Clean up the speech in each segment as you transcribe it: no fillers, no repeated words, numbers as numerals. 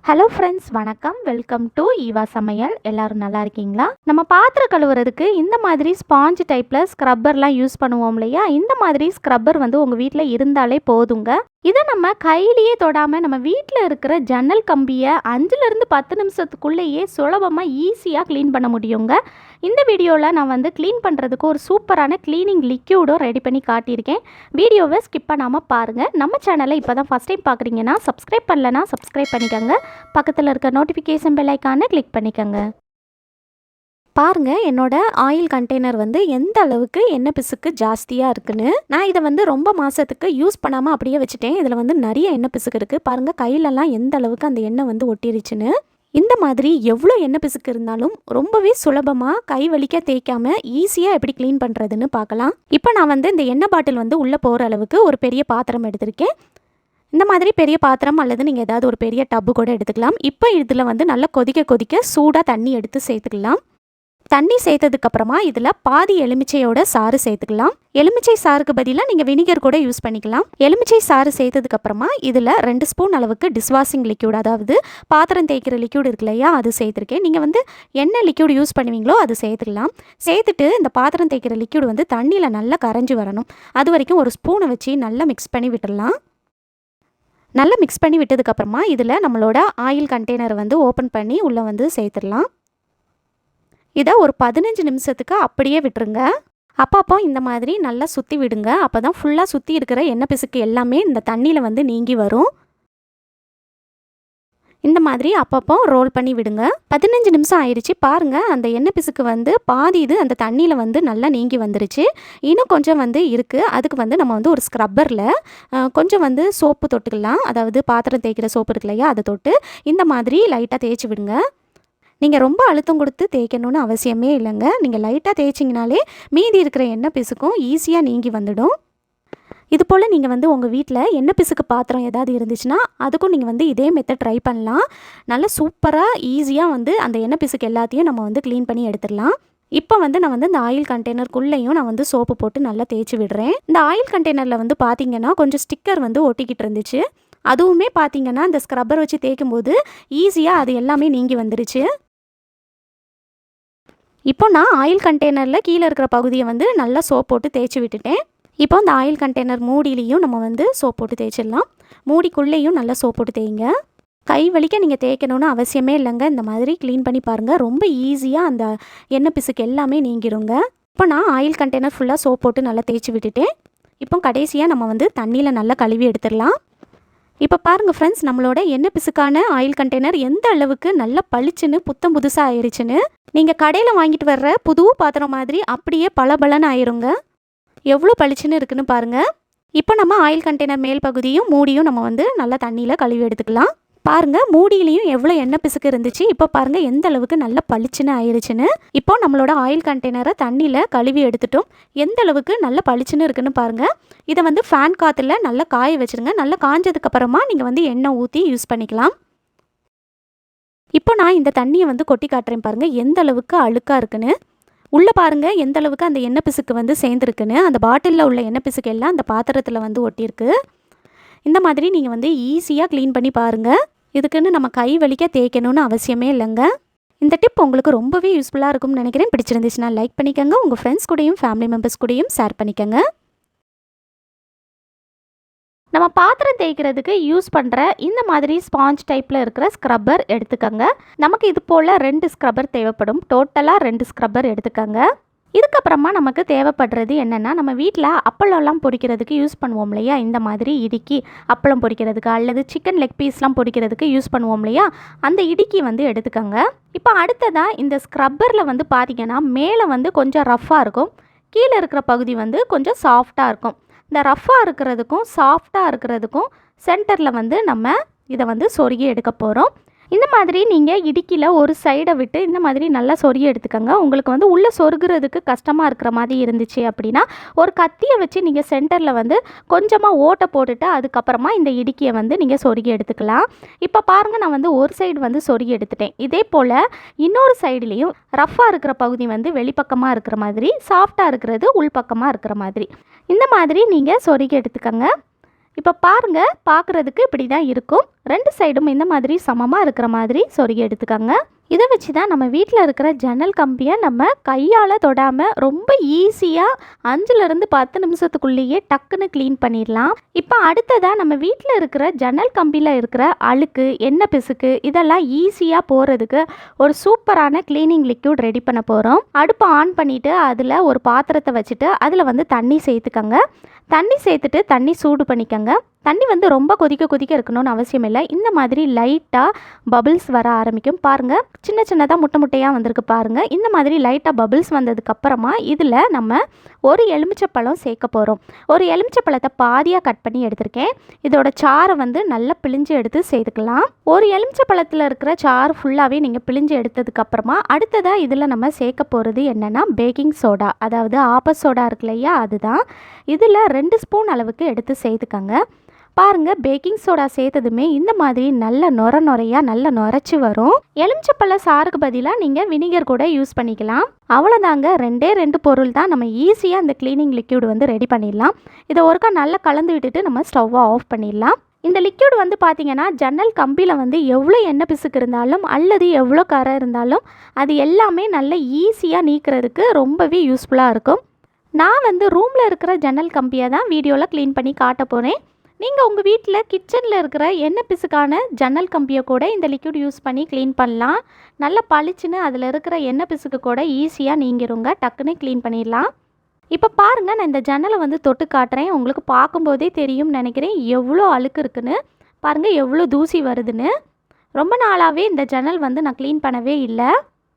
Hello friends, வணக்கம். Welcome to Eva சமையல். எல்லாரும் நல்லா இருக்கீங்களா? நம்ம பாத்திரம் கழுவுறதுக்கு இந்த மாதிரி ஸ்பாஞ்ச் டைப்பில் ஸ்க்ரப்பர்லாம் யூஸ் பண்ணுவோம் இல்லையா? இந்த மாதிரி ஸ்க்ரப்பர் உங்கள் வீட்டில் இருந்தாலே போதுங்க. இதை நம்ம கையிலேயே தொடாமல் நம்ம வீட்டில் இருக்கிற ஜன்னல் கம்பியை 5லேருந்து 10 நிமிஷத்துக்குள்ளேயே சுலபமாக ஈஸியாக க்ளீன் பண்ண முடியுங்க. இந்த வீடியோவில் நான் க்ளீன் பண்ணுறதுக்கு ஒரு சூப்பரான க்ளீனிங் லிக்யூடும் ரெடி பண்ணி காட்டியிருக்கேன். வீடியோவை ஸ்கிப் பண்ணாமல் பாருங்கள். நம்ம சேனலை இப்போ தான் ஃபஸ்ட் டைம் பார்க்குறீங்கன்னா சப்ஸ்கிரைப் பண்ணலன்னா சப்ஸ்கிரைப் பண்ணிக்கோங்க. பக்கத்தில் இருக்க நோட்டிஃபிகேஷன் பெல் ஐக்கானை கிளிக் பண்ணிக்கோங்க. பாருங்கள், என்னோட ஆயில் கண்டெய்னர் எந்த அளவுக்கு எண்ணெய் பிசுக்கு ஜாஸ்தியாக இருக்குன்னு. நான் இதை ரொம்ப மாதத்துக்கு யூஸ் பண்ணாமல் அப்படியே வச்சுட்டேன். இதில் நிறைய எண்ணெய் பிசுக்கு இருக்குது. பாருங்கள், கையிலலாம் எந்த அளவுக்கு அந்த எண்ணெய் ஒட்டிருச்சுன்னு. இந்த மாதிரி எவ்வளோ எண்ணெய் பிசுக்கு இருந்தாலும் ரொம்பவே சுலபமாக கை வலிக்க தேய்க்காமல் ஈஸியாக எப்படி க்ளீன் பண்ணுறதுன்னு பார்க்கலாம். இப்போ நான் இந்த எண்ணெய் பாட்டில் உள்ளே போகிற அளவுக்கு ஒரு பெரிய பாத்திரம் எடுத்திருக்கேன். இந்த மாதிரி பெரிய பாத்திரம் அல்லது நீங்கள் ஏதாவது ஒரு பெரிய டப்பு கூட எடுத்துக்கலாம். இப்போ இதில் நல்லா கொதிக்க சூடாக தண்ணி எடுத்து சேர்த்துக்கலாம். தண்ணி சேர்த்ததுக்கப்புறமா இதில் பாதி எலுமிச்சையோட சாறு சேர்த்துக்கலாம். எலுமிச்சை சாருக்கு பதிலாக நீங்கள் வினிகர் கூட யூஸ் பண்ணிக்கலாம். எலுமிச்சை சாறு சேர்த்ததுக்கப்புறமா இதில் 2 ஸ்பூன் அளவுக்கு டிஷ்வாஷிங் லிக்யூட், அதாவது பாத்திரம் தேய்க்கிற லிக்யூட் இருக்கு இல்லையா, அது சேர்த்துருக்கேன். நீங்கள் என்ன லிக்யூட் யூஸ் பண்ணுவீங்களோ அது சேர்த்துக்கலாம். சேர்த்துட்டு இந்த பாத்திரம் தேய்க்கிற லிக்யூட் தண்ணியில் நல்லா கரைஞ்சி வரணும். அது வரைக்கும் ஒரு ஸ்பூனை வச்சு நல்லா மிக்ஸ் பண்ணி விட்டுடலாம். நல்லா மிக்ஸ் பண்ணி விட்டதுக்கப்புறமா இதில் நம்மளோட ஆயில் கண்டெய்னரை ஓப்பன் பண்ணி உள்ளே சேர்த்துடலாம். இதை ஒரு 15 நிமிஷத்துக்கு அப்படியே விட்டுருங்க. அப்பப்போ இந்த மாதிரி நல்லா சுற்றி விடுங்க. அப்போ தான் ஃபுல்லாக சுற்றி இருக்கிற எண்ணெய் பிசுக்கு எல்லாமே இந்த தண்ணியில் நீங்கி வரும். இந்த மாதிரி அப்பப்போ ரோல் பண்ணி விடுங்க. 15 நிமிஷம் ஆயிடுச்சு. பாருங்கள், அந்த எண்ணெய் பிசுக்கு பாதி இது அந்த தண்ணியில் நல்லா நீங்கி வந்துருச்சு. இன்னும் கொஞ்சம் இருக்குது. அதுக்கு நம்ம ஒரு ஸ்க்ரப்பரில் கொஞ்சம் சோப்பு தொட்டுக்கலாம். அதாவது பாத்திரம் தேய்க்கிற சோப்பு இருக்கு இல்லையா, அதை தொட்டு இந்த மாதிரி லைட்டாக தேய்ச்சி விடுங்க. நீங்கள் ரொம்ப அழுத்தம் கொடுத்து தேய்க்கணும்னு அவசியமே இல்லைங்க. நீங்கள் லைட்டாக தேய்ச்சிங்கனாலே மீதி இருக்கிற எண்ணெய் பிசுக்கும் ஈஸியாக நீங்கி வந்துடும். இது போல் நீங்கள் உங்கள் வீட்டில் எண்ணெய் பிசுக்கு பாத்திரம் ஏதாவது இருந்துச்சுன்னா அதுக்கும் நீங்கள் இதே மெத்தட் ட்ரை பண்ணலாம். நல்லா சூப்பராக ஈஸியாக அந்த எண்ணெய் பிசுக்கு எல்லாத்தையும் நம்ம க்ளீன் பண்ணி எடுத்துடலாம். இப்போ நான் இந்த ஆயில் கண்டெய்னருக்குள்ளேயும் நான் சோப்பு போட்டு நல்லா தேய்ச்சி விடுறேன். இந்த ஆயில் கண்டெய்னரில் பார்த்தீங்கன்னா கொஞ்சம் ஸ்டிக்கர் ஒட்டிக்கிட்டு இருந்துச்சு. அதுவுமே பார்த்தீங்கன்னா இந்த ஸ்க்ரப்பர் வச்சு தேய்க்கும் போது ஈஸியாக அது எல்லாமே நீங்கி வந்துருச்சு. இப்போ நான் ஆயில் கண்டெய்னரில் கீழே இருக்கிற பகுதியை நல்லா சோப் போட்டு தேய்ச்சி விட்டுட்டேன். இப்போ இந்த ஆயில் கண்டெய்னர் மூடிலையும் நம்ம சோப் போட்டு தேய்ச்சிடலாம். மூடிக்குள்ளேயும் நல்லா சோப் போட்டு தேய்ங்க. கை வலிக்க நீங்கள் தேய்க்கணும்னு அவசியமே இல்லைங்க. இந்த மாதிரி க்ளீன் பண்ணி பாருங்கள். ரொம்ப ஈஸியாக அந்த எண்ணெய் பிசுக்கு எல்லாமே நீங்கிடுங்க. இப்போ நான் ஆயில் கண்டெய்னர் ஃபுல்லாக சோப் போட்டு நல்லா தேய்ச்சி விட்டுட்டேன். இப்போ கடைசியாக நம்ம தண்ணியில் நல்லா கழுவி எடுத்துடலாம். இப்போ பாருங்கள் ஃப்ரெண்ட்ஸ், நம்மளோட எண்ணெய் பிசுக்கான ஆயில் கண்டெய்னர் எந்த அளவுக்கு நல்லா பளிச்சுன்னு புத்தம் புதுசாக ஆயிடுச்சுன்னு. நீங்கள் கடையில் வாங்கிட்டு வர்ற புது பாத்திரம் மாதிரி அப்படியே பளபளன்னு ஆயிருங்க. எவ்வளோ பளிச்சுன்னு இருக்குன்னு பாருங்கள். இப்போ நம்ம ஆயில் கண்டெய்னர் மேல் பகுதியும் மூடியும் நம்ம நல்லா தண்ணியில் கழுவி எடுத்துக்கலாம். பாருங்கள், மூடியிலையும் எவ்வளோ எண்ணெய் பிசுக்கு இருந்துச்சு. இப்போ பாருங்கள் எந்த அளவுக்கு நல்லா பளிச்சுன்னு ஆயிடுச்சுன்னு. இப்போ நம்மளோட ஆயில் கண்டெய்னரை தண்ணியில் கழுவி எடுத்துட்டோம். எந்த அளவுக்கு நல்லா பளிச்சுன்னு இருக்குன்னு பாருங்கள். இதை ஃபேன் காற்றுல நல்லா காய வச்சுருங்க. நல்லா காஞ்சதுக்கப்புறமா நீங்கள் எண்ணெய் ஊற்றி யூஸ் பண்ணிக்கலாம். இப்போ நான் இந்த தண்ணியை கொட்டி காட்டுறேன். பாருங்கள் எந்த அளவுக்கு அழுக்காக இருக்குன்னு. உள்ளே பாருங்கள் எந்த அளவுக்கு அந்த எண்ணெய் பிசுக்கு சேர்ந்துருக்குன்னு. அந்த பாட்டிலில் உள்ள எண்ணெய் பிசுக்கு எல்லாம் அந்த பாத்திரத்தில் ஒட்டியிருக்கு. இந்த மாதிரி நீங்கள் ஈஸியாக க்ளீன் பண்ணி பாருங்கள். இதுக்குன்னு நம்ம கை வலிக்க தேய்க்கணும்னு அவசியமே இல்லைங்க. இந்த டிப் உங்களுக்கு ரொம்பவே யூஸ்ஃபுல்லாக இருக்கும்னு நினைக்கிறேன். பிடிச்சிருந்துச்சுன்னா லைக் பண்ணிக்கோங்க. உங்கள் ஃப்ரெண்ட்ஸ் கூடயும் ஃபேமிலி மெம்பர்ஸ் கூடயும் ஷேர் பண்ணிக்கோங்க. நம்ம பாத்திரம் தேய்க்கிறதுக்கு யூஸ் பண்ணுற இந்த மாதிரி ஸ்பாஞ்ச் டைப்பில் இருக்கிற ஸ்க்ரப்பர் எடுத்துக்கோங்க. நமக்கு இது போல் 2 ஸ்க்ரப்பர் தேவைப்படும். டோட்டலாக 2 ஸ்க்ரப்பர் எடுத்துக்கோங்க. இதுக்கப்புறமா நமக்கு தேவைப்படுறது என்னென்னா, நம்ம வீட்டில் அப்பளம்லாம் பொரிக்கிறதுக்கு யூஸ் பண்ணுவோம் இல்லையா, இந்த மாதிரி இடுக்கி அப்பளம் பொரிக்கிறதுக்கு அல்லது சிக்கன் லெக் பீஸ்லாம் பொரிக்கிறதுக்கு யூஸ் பண்ணுவோம் இல்லையா, அந்த இடுக்கி எடுத்துக்கோங்க. இப்போ அடுத்ததாக இந்த ஸ்க்ரப்பரில் பார்த்தீங்கன்னா மேலே கொஞ்சம் ரஃப்பாக இருக்கும், கீழே இருக்கிற பகுதி கொஞ்சம் சாஃப்டாக இருக்கும். இந்த ரஃப்பாக இருக்கிறதுக்கும் சாஃப்டாக இருக்கிறதுக்கும் சென்டரில் நம்ம இதை சொருகி எடுக்க போகிறோம். இந்த மாதிரி நீங்கள் இடுக்கியில் ஒரு சைடை விட்டு இந்த மாதிரி நல்லா சொருகி எடுத்துக்கோங்க. உங்களுக்கு உள்ளே சொருகிறதுக்கு கஷ்டமாக இருக்கிற மாதிரி இருந்துச்சு அப்படின்னா ஒரு கத்தியை வச்சு நீங்கள் சென்டரில் கொஞ்சமாக ஓட்டை போட்டுட்டு அதுக்கப்புறமா இந்த இடுக்கியை நீங்கள் சொருகி எடுத்துக்கலாம். இப்போ பாருங்கள், நான் ஒரு சைடு சொருகி எடுத்துட்டேன். இதே போல் இன்னொரு சைடுலேயும் ரஃப்பாக இருக்கிற பகுதி வெளிப்பக்கமாக இருக்கிற மாதிரி, சாஃப்டாக இருக்கிறது உள்பக்கமாக இருக்கிற மாதிரி இந்த மாதிரி நீங்கள் சொருகி எடுத்துக்கோங்க. இப்போ பாருங்க, பார்க்குறதுக்கு இப்படி தான் இருக்கும். 2 சைடும் இந்த மாதிரி சமமாக இருக்கிற மாதிரி சொருகி எடுத்துக்கோங்க. இதை வச்சு தான் நம்ம வீட்டில் இருக்கிற ஜன்னல் கம்பியை நம்ம கையால் தொடாமல் ரொம்ப ஈஸியாக 5லேருந்து 10 நிமிஷத்துக்குள்ளேயே டக்குன்னு க்ளீன் பண்ணிடலாம். இப்போ அடுத்ததாக நம்ம வீட்டில் இருக்கிற ஜன்னல் கம்பியில் இருக்கிற அழுக்கு, எண்ணெய் பிசுக்கு இதெல்லாம் ஈஸியாக போகிறதுக்கு ஒரு சூப்பரான க்ளீனிங் லிக்யூட் ரெடி பண்ண போகிறோம். அடுப்பை ஆன் பண்ணிவிட்டு அதில் ஒரு பாத்திரத்தை வச்சுட்டு அதில் வந்து தண்ணி சேர்த்துக்கங்க. தண்ணி சேர்த்துட்டு தண்ணி சூடு பண்ணிக்கங்க. தண்ணி வந்து ரொம்ப கொதிக்க இருக்கணும்னு அவசியம் இல்லை. இந்த மாதிரி லைட்டாக பபிள்ஸ் வர ஆரம்பிக்கும். பாருங்கள், சின்ன சின்னதாக முட்டையாக வந்திருக்கு பாருங்கள். இந்த மாதிரி லைட்டாக பபிள்ஸ் வந்ததுக்கப்புறமா இதில் நம்ம ஒரு எலுமிச்சப்பழம் சேர்க்க போகிறோம். ஒரு எலுமிச்சப்பழத்தை பாதியாக கட் பண்ணி எடுத்திருக்கேன். இதோட சாறை வந்து நல்லா பிழிஞ்சு எடுத்து சேர்த்துக்கலாம். ஒரு எலுமிச்சப்பழத்தில் இருக்கிற சாறு ஃபுல்லாகவே நீங்கள் பிழிஞ்சு எடுத்ததுக்கப்புறமா அடுத்ததாக இதில் நம்ம சேர்க்க போகிறது என்னென்னா பேக்கிங் சோடா, அதாவது ஆப்ப சோடா இருக்கு இல்லையா, அதுதான். இதில் 2 ஸ்பூன் அளவுக்கு எடுத்து சேர்த்துக்கங்க. பாருங்கள், பேக்கிங் சோடா சேர்த்ததுமே இந்த மாதிரி நல்ல நுரையாக நல்லா நுரைச்சி வரும். எலுமிச்சப்பழ சாருக்கு பதிலாக நீங்கள் வினிகர் கூட யூஸ் பண்ணிக்கலாம். அவ்வளோதாங்க, 2 பொருள் தான். நம்ம ஈஸியாக அந்த க்ளீனிங் லிக்யூட் வந்து ரெடி பண்ணிடலாம். இதை ஒருக்கா நல்லா கலந்து விட்டுட்டு நம்ம ஸ்டவ்வை ஆஃப் பண்ணிடலாம். இந்த லிக்யூட் வந்து பார்த்திங்கன்னா ஜன்னல் கம்பியில் வந்து எவ்வளோ எண்ணெய் பிசுக்கு இருந்தாலும் அல்லது எவ்வளோ கரை இருந்தாலும் அது எல்லாமே நல்ல ஈஸியாக நீக்கிறதுக்கு ரொம்பவே யூஸ்ஃபுல்லாக இருக்கும். நான் வந்து ரூமில் இருக்கிற ஜன்னல் கம்பியை தான் வீடியோவில் க்ளீன் பண்ணி காட்ட போகிறேன். நீங்கள் உங்கள் வீட்டில் கிச்சனில் இருக்கிற எண்ணெய் பிசுக்கான ஜன்னல் கம்பியை கூட இந்த லிக்யூட் யூஸ் பண்ணி க்ளீன் பண்ணலாம். நல்லா பளிச்சுன்னு அதில் இருக்கிற எண்ணெய் பிசுக்கு கூட ஈஸியாக நீங்கிருங்க. டக்குன்னு க்ளீன் பண்ணிடலாம். இப்போ பாருங்கள், நான் இந்த ஜன்னலை வந்து தொட்டு காட்டுறேன். உங்களுக்கு பார்க்கும்போதே தெரியும்னு நினைக்கிறேன் எவ்வளோ அழுக்கு இருக்குன்னு. பாருங்கள் எவ்வளோ தூசி வருதுன்னு. ரொம்ப நாளாகவே இந்த ஜன்னல் வந்து நான் க்ளீன் பண்ணவே இல்லை.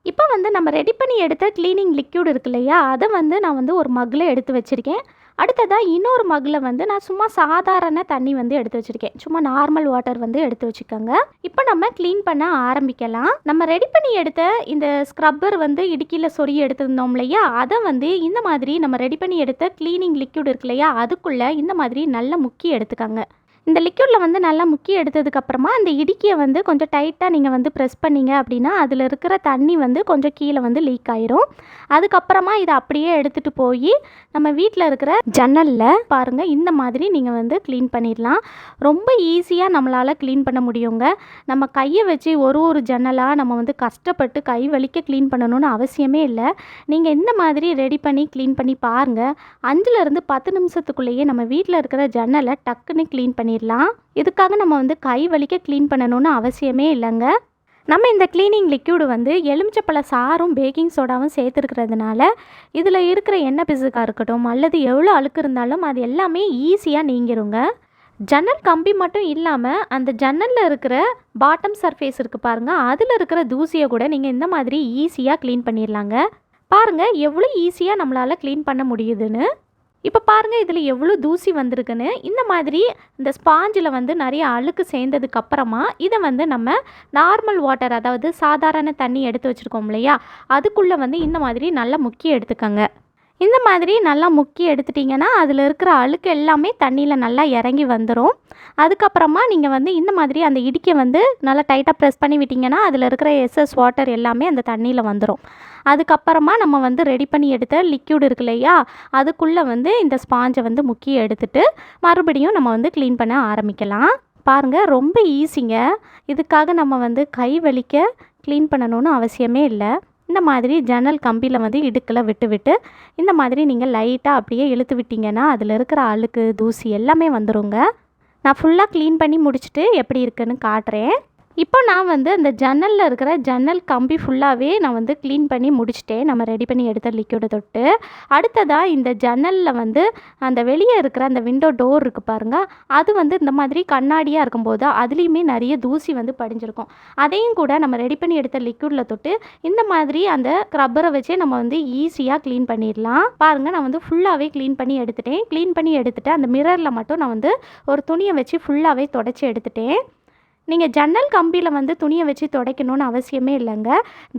இப்போ வந்து நம்ம ரெடி பண்ணி எடுத்த க்ளீனிங் லிக்யூட் இருக்கு இல்லையா, அதை வந்து நான் வந்து ஒரு மக்கில் எடுத்து வச்சுருக்கேன். அடுத்ததாக இன்னொரு மக்கில் வந்து நான் சும்மா சாதாரண தண்ணி வந்து எடுத்து வச்சுருக்கேன். சும்மா நார்மல் வாட்டர் வந்து எடுத்து வச்சுக்கோங்க. இப்போ நம்ம க்ளீன் பண்ண ஆரம்பிக்கலாம். நம்ம ரெடி பண்ணி எடுத்த இந்த ஸ்க்ரப்பர் வந்து இடுக்கியில் சொருகி எடுத்திருந்தோம் இல்லையா, அதை வந்து இந்த மாதிரி நம்ம ரெடி பண்ணி எடுத்த க்ளீனிங் லிக்யூட் இருக்கு இல்லையா, அதுக்குள்ளே இந்த மாதிரி நல்லா முக்கி எடுத்துக்கோங்க. இந்த லிக்யூடில் வந்து நல்லா முக்கி எடுத்ததுக்கப்புறமா அந்த இடுக்கியை வந்து கொஞ்சம் டைட்டாக நீங்கள் வந்து ப்ரெஸ் பண்ணிங்க அப்படின்னா அதில் இருக்கிற தண்ணி வந்து கொஞ்சம் கீழே வந்து லீக் ஆயிரும். அதுக்கப்புறமா இதை அப்படியே எடுத்துகிட்டு போய் நம்ம வீட்டில் இருக்கிற ஜன்னலில் பாருங்கள் இந்த மாதிரி நீங்கள் வந்து க்ளீன் பண்ணிடலாம். ரொம்ப ஈஸியாக நம்மளால் க்ளீன் பண்ண முடியுங்க. நம்ம கையை வச்சு ஒரு ஜன்னலாக நம்ம வந்து கஷ்டப்பட்டு கை வலிக்க க்ளீன் பண்ணணும்னு அவசியமே இல்லை. நீங்கள் இந்த மாதிரி ரெடி பண்ணி க்ளீன் பண்ணி பாருங்கள். 5லேருந்து 10 நிமிஷத்துக்குள்ளேயே நம்ம வீட்டில் இருக்கிற ஜன்னலை டக்குன்னு க்ளீன் பண்ணிடலாம். இதுக்காக நம்ம வந்து கை வலிக்க க்ளீன் பண்ணணும்னு அவசியமே இல்லைங்க. நம்ம இந்த க்ளீனிங் லிக்யூடு வந்து எலுமிச்சப்பழ சாரும் பேக்கிங் சோடாவும் சேர்த்துருக்கிறதுனால இதில் இருக்கிற எண்ணெய் பிசுக்காக இருக்கட்டும் அல்லது எவ்வளோ அழுக்கு இருந்தாலும் அது எல்லாமே ஈஸியாக நீங்கிருங்க. ஜன்னல் கம்பி மட்டும் இல்லாமல் அந்த ஜன்னலில் இருக்கிற பாட்டம் சர்ஃபேஸ் இருக்குது பாருங்கள், அதில் இருக்கிற தூசியை கூட நீங்கள் இந்த மாதிரி ஈஸியாக க்ளீன் பண்ணிடலாங்க. பாருங்கள் எவ்வளோ ஈஸியாக நம்மளால் க்ளீன் பண்ண முடியுதுன்னு. இப்போ பாருங்கள் இதில் எவ்வளோ தூசி வந்திருக்குன்னு. இந்த மாதிரி இந்த ஸ்பாஞ்சில் வந்து நிறைய அழுக்கு சேர்ந்ததுக்கப்புறமா இதை வந்து நம்ம நார்மல் வாட்டர், அதாவது சாதாரண தண்ணி எடுத்து வச்சுருக்கோம் இல்லையா, அதுக்குள்ளே வந்து இந்த மாதிரி நல்லா முக்கி எடுத்துக்கோங்க. இந்த மாதிரி நல்லா முக்கி எடுத்துட்டிங்கன்னா அதில் இருக்கிற அழுக்கு எல்லாமே தண்ணியில் நல்லா இறங்கி வந்துடும். அதுக்கப்புறமா நீங்கள் வந்து இந்த மாதிரி அந்த இடுக்கை வந்து நல்லா டைட்டாக ப்ரெஸ் பண்ணி விட்டிங்கன்னா அதில் இருக்கிற எஸ்எஸ் வாட்டர் எல்லாமே அந்த தண்ணியில் வந்துடும். அதுக்கப்புறமா நம்ம வந்து ரெடி பண்ணி எடுத்த லிக்யூட் இருக்கு இல்லையா, அதுக்குள்ளே வந்து இந்த ஸ்பாஞ்சை வந்து முக்கி எடுத்துட்டு மறுபடியும் நம்ம வந்து க்ளீன் பண்ண ஆரம்பிக்கலாம். பாருங்கள் ரொம்ப ஈஸிங்க. இதுக்காக நம்ம வந்து கை வலிக்க க்ளீன் பண்ணணும்னு அவசியமே இல்லை. இந்த மாதிரி ஜன்னல் கம்பியில் வந்து இடுக்கில் விட்டு இந்த மாதிரி நீங்கள் லைட்டாக அப்படியே இழுத்து விட்டிங்கன்னா அதில் இருக்கிற அழுக்கு தூசி எல்லாமே வந்துடுங்க. நான் ஃபுல்லாக க்ளீன் பண்ணி முடிச்சுட்டு எப்படி இருக்குன்னு காட்டுறேன். இப்போ நான் வந்து அந்த ஜன்னலில் இருக்கிற ஜன்னல் கம்பி ஃபுல்லாகவே நான் வந்து க்ளீன் பண்ணி முடிச்சிட்டேன். நம்ம ரெடி பண்ணி எடுத்த லிக்யூடை தொட்டு அடுத்ததாக இந்த ஜன்னலில் வந்து அந்த வெளியே இருக்கிற அந்த விண்டோ டோர் இருக்குது பாருங்கள், அது வந்து இந்த மாதிரி கண்ணாடியாக இருக்கும்போது அதுலேயுமே நிறைய தூசி வந்து படிஞ்சிருக்கும். அதையும் கூட நம்ம ரெடி பண்ணி எடுத்த லிக்யூடில் தொட்டு இந்த மாதிரி அந்த ஸ்க்ரப்பரை வச்சே நம்ம வந்து ஈஸியாக க்ளீன் பண்ணிடலாம். பாருங்கள் நான் வந்து ஃபுல்லாகவே க்ளீன் பண்ணி எடுத்துட்டேன். க்ளீன் பண்ணி எடுத்துகிட்டு அந்த மிரரில் மட்டும் நான் வந்து ஒரு துணியை வச்சு ஃபுல்லாகவே தொடச்சி எடுத்துட்டேன். நீங்கள் ஜன்னல் கம்பியில் வந்து துணியை வச்சு துடைக்கணும்னு அவசியமே இல்லைங்க.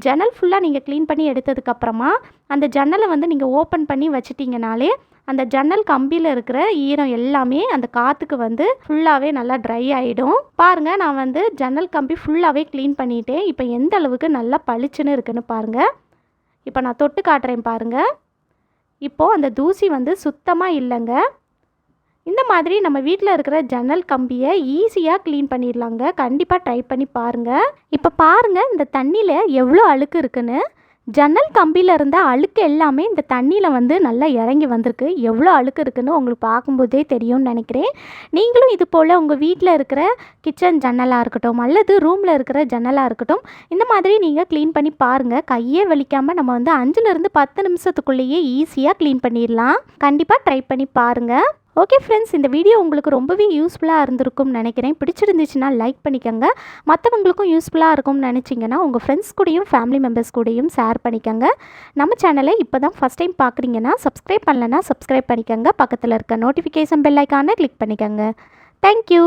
ஜன்னல் ஃபுல்லாக நீங்கள் க்ளீன் பண்ணி எடுத்ததுக்கப்புறமா அந்த ஜன்னலை வந்து நீங்கள் ஓப்பன் பண்ணி வச்சிட்டிங்கனாலே அந்த ஜன்னல் கம்பியில் இருக்கிற ஈரம் எல்லாமே அந்த காற்றுக்கு வந்து ஃபுல்லாகவே நல்லா ட்ரை ஆகிடும். பாருங்கள் நான் வந்து ஜன்னல் கம்பி ஃபுல்லாகவே க்ளீன் பண்ணிட்டேன். இப்போ எந்த அளவுக்கு நல்லா பளிச்சுன்னு இருக்குன்னு பாருங்கள். இப்போ நான் தொட்டு காட்டுறேன் பாருங்கள். இப்போது அந்த தூசி வந்து சுத்தமாக இல்லைங்க. இந்த மாதிரி நம்ம வீட்டில் இருக்கிற ஜன்னல் கம்பியை ஈஸியாக க்ளீன் பண்ணிடலாங்க. கண்டிப்பாக ட்ரை பண்ணி பாருங்கள். இப்போ பாருங்கள் இந்த தண்ணியில் எவ்வளோ அழுக்கு இருக்குன்னு. ஜன்னல் கம்பியில் இருந்த அழுக்கு எல்லாமே இந்த தண்ணியில் வந்து நல்லா இறங்கி வந்திருக்கு. எவ்வளோ அழுக்கு இருக்குன்னு உங்களுக்கு பார்க்கும்போதே தெரியும்னு நினைக்கிறேன். நீங்களும் இது போல் உங்கள் வீட்டில் இருக்கிற கிச்சன் ஜன்னலாக இருக்கட்டும் அல்லது ரூமில் இருக்கிற ஜன்னலாக இருக்கட்டும் இந்த மாதிரி நீங்கள் க்ளீன் பண்ணி பாருங்கள். கையே வலிக்காமல் நம்ம வந்து 5லேருந்து 10 நிமிஷத்துக்குள்ளேயே ஈஸியாக க்ளீன் பண்ணிடலாம். கண்டிப்பாக ட்ரை பண்ணி பாருங்கள். ஓகே ஃப்ரெண்ட்ஸ், இந்த வீடியோ உங்களுக்கு ரொம்பவே யூஸ்ஃபுல்லாக இருந்திருக்கும்னு நினைக்கிறேன். பிடிச்சிருந்துச்சுன்னா லைக் பண்ணிக்கோங்க. மற்றவங்களுக்கும் யூஸ்ஃபுல்லாக இருக்கும்னு நினச்சிங்கன்னா உங்கள் ஃப்ரெண்ட்ஸ் கூடயும் ஃபேமிலி மெம்பர்ஸ் கூடயும் ஷேர் பண்ணிக்கோங்க. நம்ம சேனலை இப்போ தான் ஃபஸ்ட் டைம் பார்க்குறீங்கன்னா சப்ஸ்கிரைப் பண்ணலன்னா சப்ஸ்கிரைப் பண்ணிக்கோங்க. பக்கத்தில் இருக்க நோட்டிஃபிகேஷன் பெல் ஐக்கானை கிளிக் பண்ணிக்கோங்க. தேங்க்யூ.